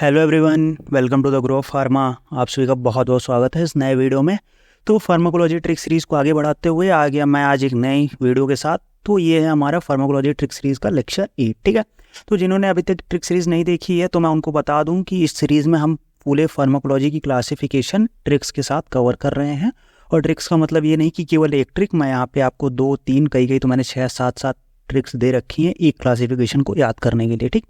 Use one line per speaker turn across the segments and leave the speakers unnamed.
Hello everyone, welcome to the Grow Pharma. आप सभी का बहुत बहुत स्वागत है इस नए वीडियो में। तो फार्माकोलॉजी ट्रिक सीरीज़ को आगे बढ़ाते हुए आ गया मैं आज एक नई वीडियो के साथ। तो ये है हमारा फार्माकोलॉजी ट्रिक सीरीज़ का लेक्चर 8, ठीक है। तो जिन्होंने अभी तक ट्रिक सीरीज़ नहीं देखी है तो मैं उनको बता दूं कि इस सीरीज़ में हम पूरे फार्माकोलॉजी की क्लासिफिकेशन ट्रिक्स के साथ कवर कर रहे हैं। और ट्रिक्स का मतलब ये नहीं कि केवल एक ट्रिक, मैं यहाँ पे आपको 2, 3, कई तो मैंने 6, 7 ट्रिक्स दे रखी हैं एक क्लासिफिकेशन को याद करने के लिए, ठीक।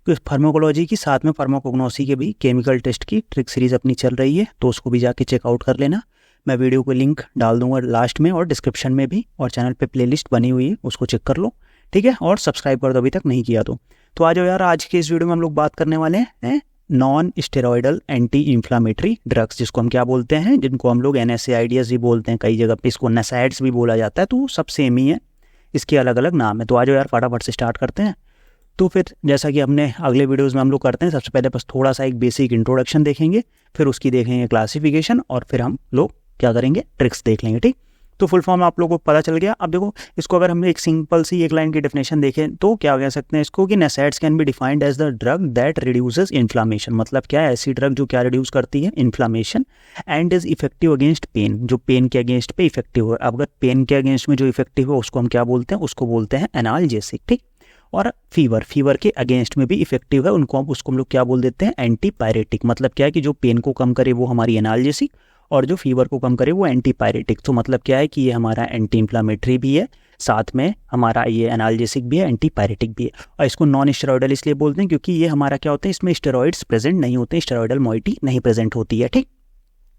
तो इस फार्माकोलॉजी की साथ में फार्माकोग्नोसी के भी केमिकल टेस्ट की ट्रिक सीरीज़ अपनी चल रही है, तो उसको भी जाके चेकआउट कर लेना। मैं वीडियो को लिंक डाल दूंगा लास्ट में और डिस्क्रिप्शन में भी, और चैनल पे प्लेलिस्ट बनी हुई है उसको चेक कर लो, ठीक है। और सब्सक्राइब कर दो अभी तक नहीं किया तो आ जाओ यार। आज के इस वीडियो में हम लोग बात करने वाले हैं non steroidal anti inflammatory drugs, जिसको हम क्या बोलते हैं, जिनको हम लोग NSAIDs भी बोलते हैं, कई जगह पे इसको NSAIDs भी बोला जाता है। तो सब सेम ही है, इसके अलग अलग नाम है। तो आ जाओ यार फटाफट से स्टार्ट करते हैं। तो फिर जैसा कि हमने अगले वीडियोस में हम लोग करते हैं, सबसे पहले बस थोड़ा सा एक बेसिक इंट्रोडक्शन देखेंगे, फिर उसकी देखेंगे क्लासिफिकेशन, और फिर हम लोग क्या करेंगे, ट्रिक्स देख लेंगे, ठीक। तो फुल फॉर्म आप लोगों को पता चल गया। अब देखो, इसको अगर हम एक सिंपल सी एक लाइन की डेफिनेशन देखें तो क्या कह सकते हैं इसको कि NSAIDs can be defined as the drug that reduces inflammation. मतलब क्या है, ऐसी ड्रग जो क्या रिड्यूस करती है, inflammation, and is effective against pain, जो पेन के अगेंस्ट पे इफेक्टिव है। अब अगर पेन के अगेंस्ट में जो इफेक्टिव है उसको हम क्या बोलते हैं, उसको बोलते हैं एनाल्जेसिक, ठीक। और फीवर के अगेंस्ट में भी इफेक्टिव है, उसको हम लोग क्या बोल देते हैं, एंटीपायरेटिक। मतलब क्या है कि जो पेन को कम करे वो हमारी एनाल्जेसिक, और जो फीवर को कम करे वो एंटीपायरेटिक। तो मतलब क्या है कि ये हमारा एंटी इन्फ्लामेटरी भी है, साथ में हमारा ये एनाल्जेसिक भी है, एंटीपायरेटिक भी है। और इसको नॉन स्टेरॉयडल इसलिए बोलते हैं क्योंकि ये हमारा क्या होता है, इसमें स्टेरॉइड्स प्रेजेंट नहीं होते, स्टेरॉयडल मॉइटी नहीं प्रेजेंट होती है, ठीक।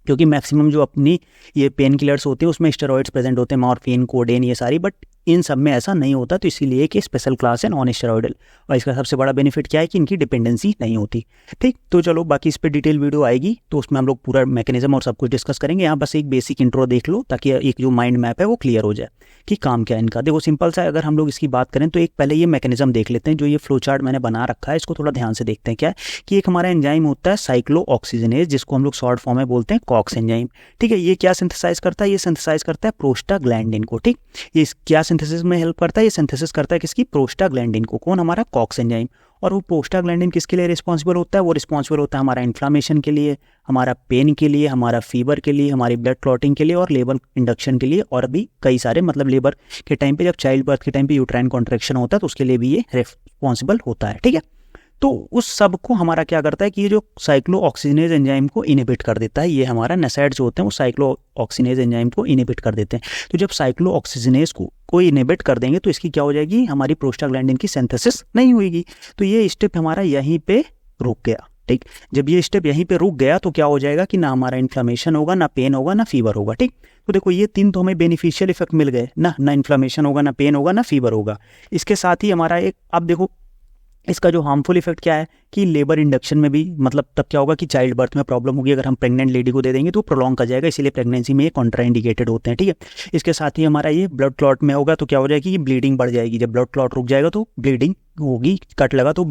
क्योंकि मैक्सिमम जो अपनी ये पेन किलर्स होते हैं उसमें स्टेरॉइड्स प्रेजेंट होते हैं, मॉर्फिन, कोडेन, ये सारी, बट इन सब में ऐसा नहीं होता। तो इसीलिए कि स्पेशल क्लास है नॉन स्टेरॉयडल, और इसका सबसे बड़ा बेनिफिट क्या है कि इनकी डिपेंडेंसी नहीं होती, ठीक। तो चलो बाकी इस पर डिटेल वीडियो आएगी तो उसमें हम लोग पूरा मैकेनिज्म और सब कुछ डिस्कस करेंगे। यहाँ बस एक बेसिक इंट्रो देख लो ताकि एक जो माइंड मैप है वो क्लियर हो जाए कि काम क्या है इनका। देखो सिंपल सा, अगर हम लोग इसकी बात करें तो एक पहले ये मैकेनिज्म देख लेते हैं। जो ये फ्लो चार्ट मैंने बना रखा है इसको थोड़ा ध्यान से देखते हैं। क्या है कि एक हमारा एंजाइम होता है साइक्लोऑक्सीजनेज, जिसको हम लोग शॉर्ट फॉर्म में बोलते हैं कॉक्स एंजाइम, ठीक है। ये क्या सिंथेसाइज करता है, ये सिंथेसाइज करता है प्रोस्टाग्लैंडिन को, ठीक। ये क्या सिंथेसिस में हेल्प करता है, ये सिंथेसिस करता है किसकी, प्रोस्टाग्लैंडिन को। कौन, हमारा कॉक्स एंजाइम। और वो प्रोस्टाग्लैंडिन किसके लिए रिस्पॉन्सिबल होता है, वो रिस्पॉन्सिबल होता है हमारा इन्फ्लामेशन के लिए, हमारा पेन के लिए, हमारा फीवर के लिए, हमारी ब्लड क्लॉटिंग के लिए, और लेबर इंडक्शन के लिए, और भी कई सारे, मतलब लेबर के टाइम पे, जब चाइल्ड बर्थ के टाइम पे यूट्राइन कॉन्ट्रैक्शन होता है तो उसके लिए भी ये रिस्पॉन्सिबल होता है, ठीक है। तो उस सब को हमारा क्या करता है कि ये जो साइक्लोऑक्सीजनेज एंजाइम को इनहिबिट कर देता है। ये हमारा NSAID जो होते हैं वो साइक्लोऑक्सीजनेज एंजाइम को इनहिबिट कर देते हैं। तो जब साइक्लोऑक्सीजनेज को इनहिबिट कर देंगे तो इसकी क्या हो जाएगी, हमारी प्रोस्टाग्लैंडिन की सिंथेसिस नहीं होगी। तो ये स्टेप हमारा यहीं पे रुक गया, ठीक। जब ये स्टेप यहीं पे रुक गया तो क्या हो जाएगा कि ना हमारा इन्फ्लामेशन होगा, ना पेन होगा, ना फीवर होगा, ठीक। तो देखो ये तीन तो हमें बेनिफिशियल इफेक्ट मिल गए ना इन्फ्लामेशन होगा, ना पेन होगा, ना फीवर होगा। इसके साथ ही हमारा एक, अब देखो इसका जो हार्मफुल इफेक्ट क्या है कि लेबर इंडक्शन में भी, मतलब तब क्या होगा कि चाइल्ड बर्थ में प्रॉब्लम होगी। अगर हम प्रेग्नेंट लेडी को दे देंगे तो प्रोलॉन्ग कर जाएगा, इसीलिए प्रेगनेंसी में ये कॉन्ट्राइंडिकेटेड होते हैं, ठीक है। इसके साथ ही हमारा ये ब्लड क्लॉट में होगा तो क्या हो जाएगी, ये ब्लीडिंग बढ़ जाएगी। जब ब्लड क्लॉट रुक जाएगा तो ब्लीडिंग होगी, कट लगा तो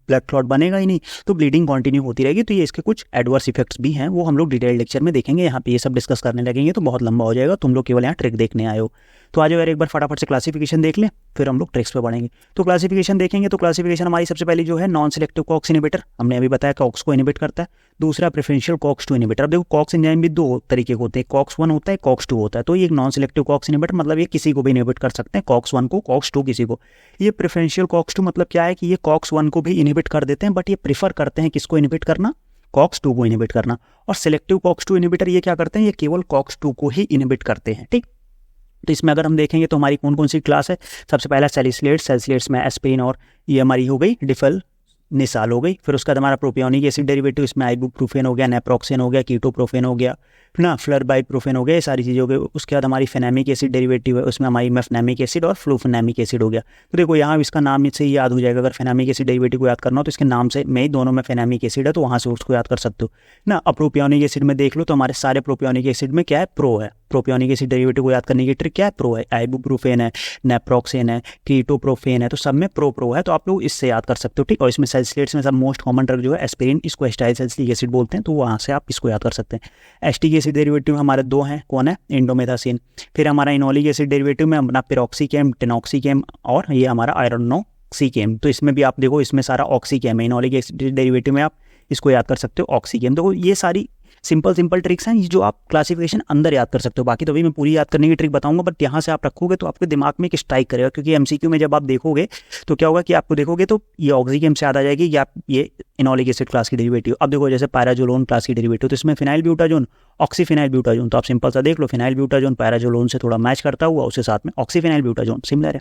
ब्लड क्लॉट बनेगा ही नहीं, तो ब्लीडिंग कंटिन्यू होती रहेगी। तो ये इसके कुछ एडवर्स इफेक्ट्स भी हैं, वो हम लोग डिटेल लेक्चर में देखेंगे। यहाँ पे ये सब डिस्कस करने लगेंगे तो बहुत लंबा हो जाएगा, तुम लोग केवल यहाँ ट्रिक देखने आए हो। तो आ जाओ यार एक बार फटाफट से क्लासिफिकेशन देख लें, फिर हम लोग ट्रिक्स पे बढ़ेंगे। तो क्लासिफिकेशन देखेंगे तो क्लासिफिकेशन हमारी सबसे पहली जो है नॉन सिलेक्टिव कॉक्स इनहिबिटर, हमने अभी बताया कॉक्स को इनहिबिट करता है। दूसरा प्रेफरेंशियल कॉक्स 2 इनहिबिटर। अब देखो कॉक्स एंजाइम भी 2 तरीके के होते हैं, कॉक्स 1 होता है, कॉक्स 2 होता है। तो ये एक नॉन सिलेक्टिव कॉक्स इनहिबिटर, मतलब ये किसी को भी इनहिबिट कर सकते हैं, कॉक्स 1 को, कॉक्स 2 किसी को। ये प्रेफरेंशियल कॉक्स 2 मतलब क्या है कि ये कॉक्स 1 को भी इनहिबिट कर देते हैं, बट ये प्रीफर करते हैं किसको इनहिबिट करना, कॉक्स 2 को इनहिबिट करना। और सिलेक्टिव कॉक्स 2 इनहिबिटर ये क्या करते हैं, ये केवल कॉक्स 2 को ही इनहिबिट करते हैं, ठीक। तो इसमें अगर हम देखेंगे तो हमारी कौन कौन सी क्लास है, सबसे पहला सैलिसिलेट्स में एस्पिरिन, और ये हमारी हो गई डिफल निसाल हो गई। फिर उसके बाद हमारा प्रोपियोनिक एसिड डेरिवेटिव, इसमें आइबुप्रोफेन हो गया, नेप्रोक्सेन हो गया, कीटोप्रोफेन हो गया ना, फ्लरबाइप्रोफेन हो गया, ये सारी चीज़ें हो गई। उसके बाद हमारी फेनेमिक एसिड डेरिवेटिव है, उसमें हमारी मेफनेमिक एसिड और फ्लूफेनेमिक एसिड हो गया। तो देखो यहाँ इसका नाम से ही याद हो जाएगा, अगर फेनेमिक एसिड डेरिवेटिव को याद करना हो तो इसके नाम से में ही दोनों में फेनेमिक एसिड है, तो वहाँ से उसको याद कर सकते हो ना। अब प्रोपियोनिक एसिड में देख लो तो हमारे सारे प्रोपियोनिक एसिड में क्या है, प्रो है। प्रोपियोनिक एसिड डेरिवेटिव को याद करने की ट्रिक क्या है, प्रो है। आइबुप्रोफेन है, नेप्रोक्सेन है, कीटोप्रोफेन है, तो सब में प्रो है, तो आप लोग इससे याद कर सकते हो, ठीक। और इसमें सैलिसिलेट्स में सब मोस्ट कॉमन ड्रग जो है एस्पिरिन, इसको एस्टाइल सैलिसिलिक एसिड बोलते हैं, तो वहाँ से आप इसको याद कर सकते हैं। एस्टिक एसिड डेरिवेटिव हमारे 2 हैं, कौन है, इंडोमेथासिन। फिर हमारा इनोलिक एसिड डेरिवेटिव में अपना पिरोक्सीकेम, टेनॉक्सीकेम, और ये हमारा आयरनोक्सीकेम। तो इसमें भी आप देखो इसमें सारा ऑक्सीकेम है। इनोलिक एसिड डेरिवेटिव में आप इसको याद कर सकते हो ऑक्सीकेम। देखो ये सारी सिंपल ट्रिक्स हैं जो आप क्लासिफिकेशन अंदर याद कर सकते हो। बाकी तो अभी मैं पूरी याद करने की ट्रिक बताऊंगा, बट यहाँ से आप रखोगे तो आपके दिमाग में एक स्ट्राइक करेगा, क्योंकि एमसीक्यू में जब आप देखोगे तो क्या होगा कि आपको देखोगे तो ये ऑक्सीकेम से याद आ जाएगी कि आप ये इनोलिक एसिड क्लास की डेरिवेटिव। अब देखो जैसे पैराजोलोन क्लास की डेरिवेटिव, तो इसमें फिनाइल ब्यूटाजोन, ऑक्सीफिनाइल ब्यूटाजोन, तो आप सिंपल सा देख लो फिनाइल ब्यूटाजोन पैराजोलोन से थोड़ा मैच करता हुआ, उसके साथ में ऑक्सीफिनाइल ब्यूटाजोन सिमिलर है।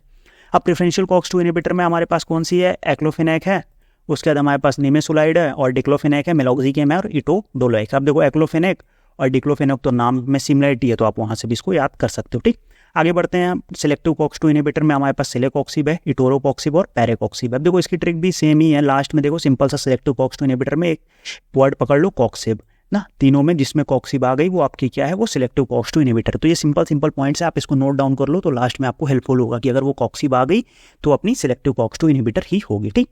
अब प्रेफरेंशियल कॉक्स 2 इनहिबिटर में हमारे पास कौन सी है, एक्लोफेनेक है, उसके बाद हमारे पास निमेसुलाइड है और डिक्लोफेनेक है, मेलॉक्सिकेम है और इटोडोलोइक। अब देखो एक्लोफेनेक और डिक्लोफेनेक तो नाम में सिमिलरिटी है, तो आप वहाँ से भी इसको याद कर सकते हो। ठीक, आगे बढ़ते हैं। सिलेक्टिव कॉक्स 2 इनहिबिटर में हमारे पास सिलेकॉक्सिब है, इटोरोकॉक्सिब और पैरेकॉक्सिब है। अब देखो इसकी ट्रिक भी सेम ही है, लास्ट में देखो सिंपल सा सिलेक्टिव कॉक्स 2 इनहिबिटर में एक वर्ड पकड़ लो कॉक्सिब ना, तीनों में जिसमें कॉक्सिब आ गई वो आपकी क्या है, वो सिलेक्टिव कॉक्स 2 इनहिबिटर। तो ये सिंपल पॉइंट्स है, आप इसको नोट डाउन कर लो तो लास्ट में आपको हेल्पफुल होगा कि अगर वो कॉक्सिब आ गई तो अपनी सिलेक्टिव कॉक्स 2 इनहिबिटर ही होगी। ठीक,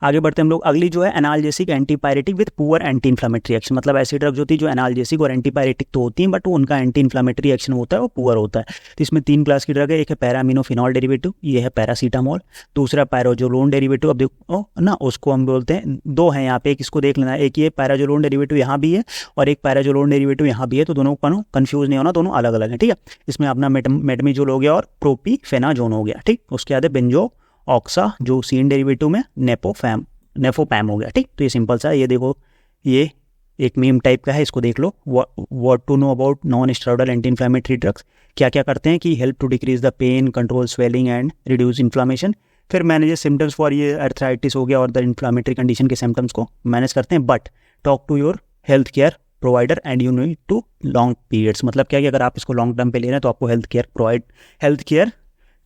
आगे बढ़ते हैं हम लोग। अगली जो है analgesic antipyretic with poor anti inflammatory action, मतलब ऐसी ड्रग्स होती है जो एनाल्जेसिक और एंटीपायरेटिक तो होती हैं बट वो उनका एंटी इन्फ्लेमेटरी एक्शन होता है वो पुअर होता है। तो इसमें 3 क्लास की ड्रग है, एक है पैरामिनोफिनॉल डेरिवेटिव, ये है पैरासीटामोल, दूसरा पैराजोलोन डेरिवेटिव। अब देखो ना उसको हम बोलते हैं, 2 हैं यहाँ पे, एक इसको देख लेना है, एक ये पैराजोलोन डेरिवेटिव यहाँ भी है और एक पैराजोलोन डेरिवेटिव यहाँ भी है, तो दोनों को कंफ्यूज नहीं होना, दोनों अलग अलग है। ठीक है, इसमें अपना मेटमीजोल हो गया और प्रोपीफेनाजोन हो गया। ठीक, उसके बाद बेंजो ऑक्सा जो सीन डेरिवेटिव में नेफोपैम हो गया। ठीक, तो ये सिंपल सा, ये देखो ये एक मीम टाइप का है, इसको देख लो। What to know about non steroidal anti inflammatory drugs, क्या क्या करते हैं कि help to decrease the pain, control swelling and reduce inflammation. फिर मैनेज सिम्टम्स फॉर ये अर्थराइटिस हो गया और द इन्फ्लामेटरी कंडीशन के सिम्टम्स को मैनेज करते हैं। But talk to your health care provider and you need to long periods, मतलब क्या कि अगर आप इसको लॉन्ग टर्म पे ले रहे हैं तो आपको हेल्थ केयर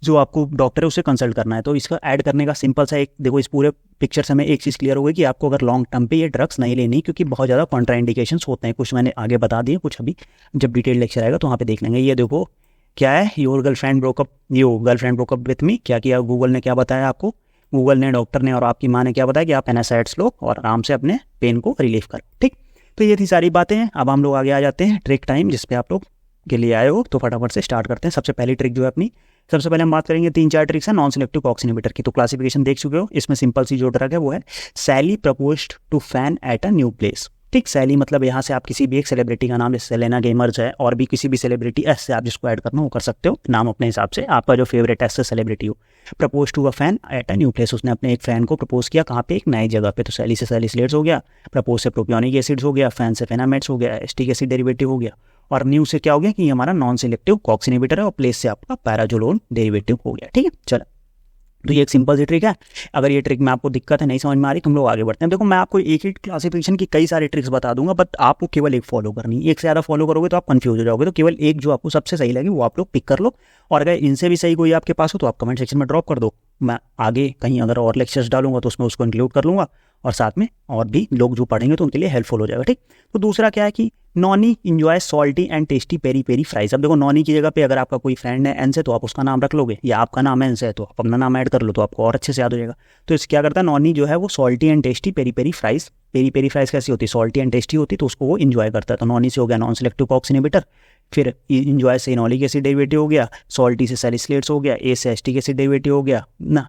जो आपको डॉक्टर है उससे कंसल्ट करना है। तो इसका ऐड करने का सिंपल सा एक देखो, इस पूरे पिक्चर से हमें एक चीज़ क्लियर हो गई कि आपको अगर लॉन्ग टर्म पे ये ड्रग्स नहीं लेनी, क्योंकि बहुत ज़्यादा कॉन्ट्राइंडिकेशंस होते हैं। कुछ मैंने आगे बता दिए, कुछ अभी जब डिटेल लेक्चर आएगा तो वहाँ पे देख लेंगे। ये देखो क्या है, your girlfriend broke up with me, क्या किया गूगल ने, क्या बताया आपको, गूगल ने, डॉक्टर ने और आपकी माँ ने क्या बताया कि आप एनासाइड्स लो और आराम से अपने पेन को रिलीफ करो। ठीक, तो ये थी सारी बातें। अब हम लोग आगे आ जाते हैं ट्रिक टाइम, जिसपे आप लोग के लिए आए हो, तो फटाफट से स्टार्ट करते हैं। सबसे पहली ट्रिक जो है अपनी, सबसे पहले हम बात करेंगे 3-4 ट्रिक्स है नॉन सिलेक्टिव कॉक्स इनहिबिटर की। तो क्लासिफिकेशन देख चुके हो, इसमें सिंपल सी जो ड्रग है वो है Sally proposed to fan at a new place. ठीक, सैली मतलब यहाँ से आप किसी भी एक सेलिब्रिटी का नाम, जैसे सेलेना गेमर्स है और भी किसी भी सेलिब्रिटी, ऐसे आप जिसको ऐड करना वो कर सकते हो, नाम अपने हिसाब से, आपका जो फेवरेट ऐसे सेलिब्रिटी हो। Propose to a fan at a new place, उसने अपने एक फैन को प्रपोज किया कहाँ पे, एक नई जगह पे। तो सैली से सैलिसिलेट्स हो गया, प्रपोज से प्रोपियोनिक एसिड्स हो गया, फैन से फेनामेट्स हो गया, एस्टिक एसिड डेरिवेटिव हो गया, और न्यू से क्या हो गया कि ये हमारा नॉन सिलेक्टिव कॉक्स इनहिबिटर है, और प्लेस से आपका पैराजोलोन डेरिवेटिव हो गया। ठीक है, चलो, तो ये एक सिंपल सी ट्रिक है। अगर ये ट्रिक में आपको दिक्कत है, नहीं समझ में आ रही, तुम लोग आगे बढ़ते हैं। देखो मैं आपको एक ही क्लासिफिकेशन की कई सारी ट्रिक्स बता दूंगा, बट आपको केवल एक फॉलो करनी है। एक से ज़्यादा फॉलो करोगे तो आप कंफ्यूज हो जाओगे, तो केवल एक जो आपको सबसे सही लगे वो आप लोग पिक कर लो, और अगर इनसे भी सही कोई आपके पास हो तो आप कमेंट सेक्शन में ड्रॉप कर दो। मैं आगे कहीं अगर और लेक्चर्स डालूंगा तो उसमें उसको इंक्लूड कर लूँगा, और साथ में और भी लोग जो पढ़ेंगे तो उनके लिए हेल्पफुल हो जाएगा। ठीक, तो दूसरा क्या है कि Noni enjoy salty and tasty peri peri fries. अब देखो नॉनी की जगह पे अगर आपका कोई फ्रेंड है एन से, तो आप उसका नाम रख लोगे, या आपका नाम एन से है तो आप अपना नाम ऐड कर लो, तो आपको और अच्छे से याद हो जाएगा। तो इस क्या करता है, नॉनी जो है वो salty and tasty peri peri fries. Peri peri fries कैसी होती है, सॉल्टी एंड टेस्टी होती है, तो उसको वो इंजॉय करता है। तो नॉनी से हो गया नॉन सिलेक्टिव कॉक्स इनहिबिटर, फिर इंजॉय से इनोलिक एसिड डेरिवेटिव हो गया, सॉल्टी से सैलिसिलेट्स हो गया, ए से एस्टिक एसिड डेरिवेटिव हो गया ना,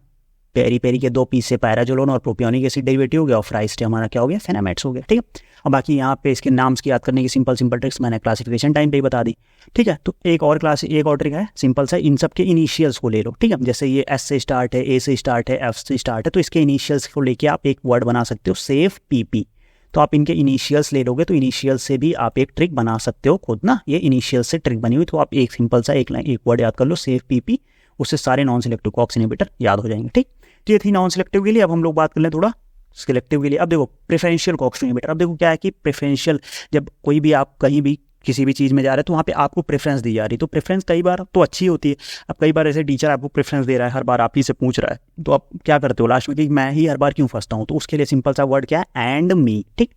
पेरी पेरी के 2 पीस से पैराजोलोन और प्रोपियोनिक एसिड डेरिवेटिव हो गया, और फ्राइज से हमारा क्या हो गया, फेनामेट्स हो गया। ठीक है, और बाकी यहाँ पे इसके नाम्स की याद करने की सिंपल ट्रिक्स मैंने क्लासिफिकेशन टाइम पे ही बता दी। ठीक है, तो एक और ट्रिक है सिंपल सा, इन सब के इनिशियल्स को ले लो। ठीक है, जैसे ये एस से स्टार्ट है, ए से स्टार्ट है, एफ से स्टार्ट है, तो इसके इनिशियल्स को लेके आप एक वर्ड बना सकते हो, सेफ पीपी। तो आप इनके इनिशियल्स ले लोगे तो इनिशियल्स से भी आप एक ट्रिक बना सकते हो खुद ना, ये इनिशियल्स से ट्रिक बनी हुई। तो आप एक सिंपल सा एक वर्ड याद कर लो, सेफ पीपी, उससे सारे नॉन सिलेक्टिव कॉक्स इनहिबिटर याद हो जाएंगे। ठीक, तो ये थी नॉन सिलेक्टिव के लिए। अब हम लोग बात कर लें थोड़ा सिलेक्टिव के लिए। अब देखो प्रेफरेंशियल कॉक्स इनहिबिटर, अब देखो क्या है कि प्रेफरेंशियल, जब कोई भी आप कहीं भी किसी भी चीज़ में जा रहे हैं तो वहाँ पे आपको प्रेफरेंस दी जा रही है। तो प्रेफरेंस कई बार तो अच्छी होती है, अब कई बार ऐसे टीचर आपको प्रेफरेंस दे रहा है, हर बार आप ही से पूछ रहा है, तो आप क्या करते हो लास्ट में कि मैं ही हर बार क्यों फंसता हूँ। तो उसके लिए सिंपल सा वर्ड क्या है, एंड मी। ठीक,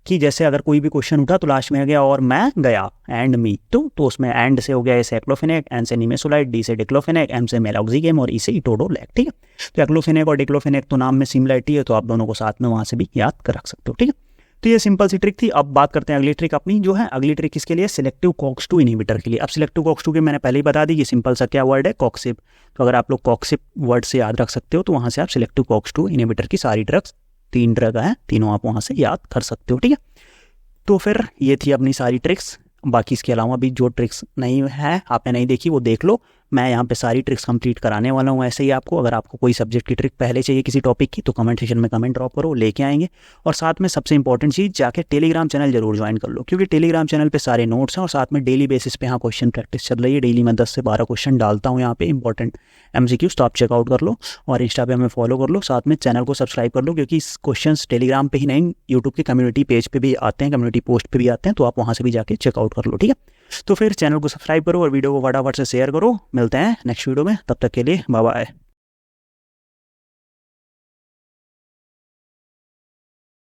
कि जैसे अगर कोई भी क्वेश्चन उठा तो लास्ट में आ गया और मैं गया, एंड मी, तो उसमें एंड से हो गया ए से एक्लोफेनेक, एन से निमेसुलाइड, डी से डिक्लोफेनेक, एम से मेलॉक्सिगेम और ई से इटोडोलैक। ठीक है, तो एक्लोफेनेक और डिक्लोफेनेक तो नाम में सिमिलरिटी है, तो आप दोनों को साथ में वहाँ से भी याद कर रख सकते हो। ठीक है, तो ये सिंपल सी ट्रिक थी। अब बात करते हैं अगली ट्रिक अपनी, जो है अगली ट्रिक किसके लिए, सिलेक्टिव कॉक्स 2 इनहिबिटर के लिए। अब सिलेक्टिव कॉक्स 2 के मैंने पहले ही बता दी कि सिंपल सा क्या वर्ड है, कॉक्सिब। तो अगर आप लोग कॉक्सिब वर्ड से याद रख सकते हो तो वहाँ से आप सिलेक्टिव कॉक्स 2 इनहिबिटर की सारी ड्रग्स 3 ट्रिक है, तीनों आप वहाँ से याद कर सकते हो, ठीक है। तो फिर ये थी अपनी सारी ट्रिक्स। बाकी इसके अलावा भी जो ट्रिक्स नहीं है, आपने नहीं देखी, वो देख लो। मैं यहाँ पे सारी ट्रिक्स कंप्लीट कराने वाला हूँ ऐसे ही आपको। अगर आपको कोई सब्जेक्ट की ट्रिक पहले चाहिए किसी टॉपिक की, तो कमेंट सेक्शन में कमेंट ड्रॉप करो, लेके आएंगे। और साथ में सबसे इंपॉर्टेंट चीज़, जाके टेलीग्राम चैनल जरूर ज्वाइन कर लो, क्योंकि टेलीग्राम चैनल पे सारे नोट्स हैं और साथ में डेली बेसिस पे यहाँ क्वेश्चन प्रैक्टिस चल रही है। डेली मैं 10 से 12 क्वेश्चन डालता हूँ यहाँ पे, इंपॉर्टेंट MCQs, तो आप चेकआउट कर लो। और इंस्टा पे हमें फॉलो कर लो, साथ में चैनल को सब्सक्राइब कर लो, क्योंकि क्वेश्चन टेलीग्राम पे ही नहीं, यूट्यूब के कम्युनिटी पेज पे भी आते हैं, कम्युनिटी पोस्ट पे भी आते हैं, तो आप वहाँ से भी जाके चेकआउट कर लो, ठीक है। तो फिर चैनल को सब्सक्राइब करो और वीडियो को फटाफट से शेयर करो। मिलते हैं नेक्स्ट वीडियो में, तब तक के लिए बाय बाय।